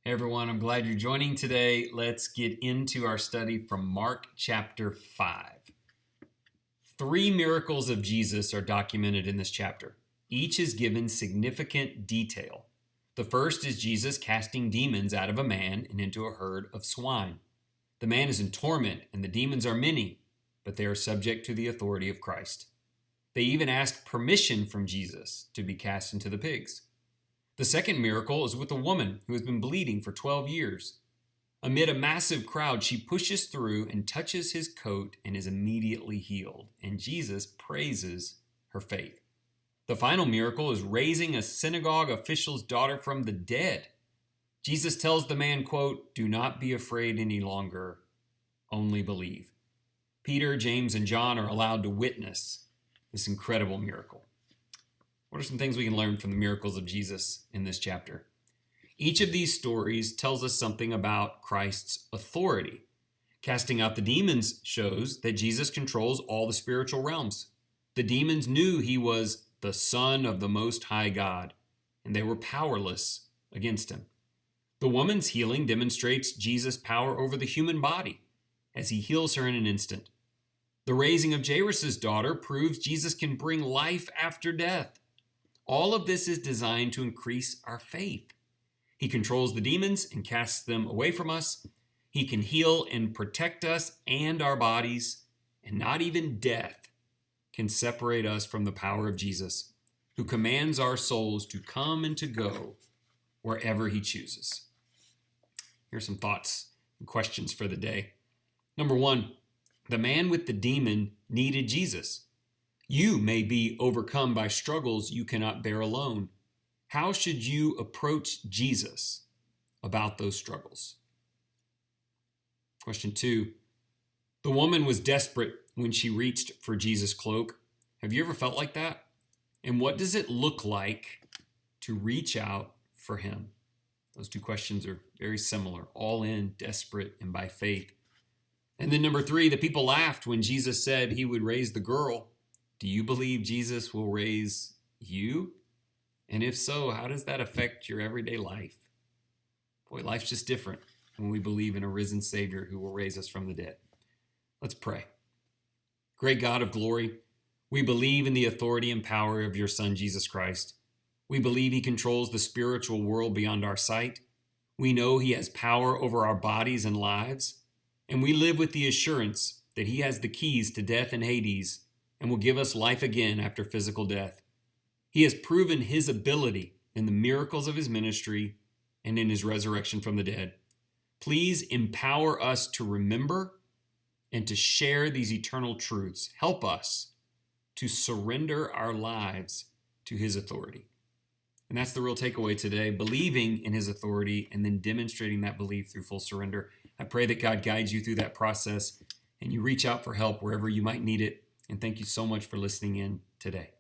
Hey everyone, I'm glad you're joining today. Let's get into our study from Mark chapter 5. 3 miracles of Jesus are documented in this chapter. Each is given significant detail. The first is Jesus casting demons out of a man and into a herd of swine. The man is in torment and the demons are many, but they are subject to the authority of Christ. They even ask permission from Jesus to be cast into the pigs. The second miracle is with a woman who has been bleeding for 12 years. Amid a massive crowd, she pushes through and touches his coat and is immediately healed, and Jesus praises her faith. The final miracle is raising a synagogue official's daughter from the dead. Jesus tells the man, quote, "Do not be afraid any longer, only believe." Peter, James, and John are allowed to witness this incredible miracle. What are some things we can learn from the miracles of Jesus in this chapter? Each of these stories tells us something about Christ's authority. Casting out the demons shows that Jesus controls all the spiritual realms. The demons knew he was the Son of the Most High God, and they were powerless against him. The woman's healing demonstrates Jesus' power over the human body as he heals her in an instant. The raising of Jairus' daughter proves Jesus can bring life after death. All of this is designed to increase our faith. He controls the demons and casts them away from us. He can heal and protect us and our bodies, and not even death can separate us from the power of Jesus, who commands our souls to come and to go wherever he chooses. Here's some thoughts and questions for the day. Number 1, the man with the demon needed Jesus. You may be overcome by struggles you cannot bear alone. How should you approach Jesus about those struggles? Question 2. The woman was desperate when she reached for Jesus' cloak. Have you ever felt like that? And what does it look like to reach out for him? Those 2 questions are very similar, all in, desperate, and by faith. And then number 3, the people laughed when Jesus said he would raise the girl. Do you believe Jesus will raise you? And if so, how does that affect your everyday life? Boy, life's just different when we believe in a risen Savior who will raise us from the dead. Let's pray. Great God of glory, we believe in the authority and power of your Son, Jesus Christ. We believe he controls the spiritual world beyond our sight. We know he has power over our bodies and lives. And we live with the assurance that he has the keys to death and Hades and will give us life again after physical death. He has proven his ability in the miracles of his ministry and in his resurrection from the dead. Please empower us to remember and to share these eternal truths. Help us to surrender our lives to his authority. And that's the real takeaway today, believing in his authority and then demonstrating that belief through full surrender. I pray that God guides you through that process and you reach out for help wherever you might need it. And thank you so much for listening in today.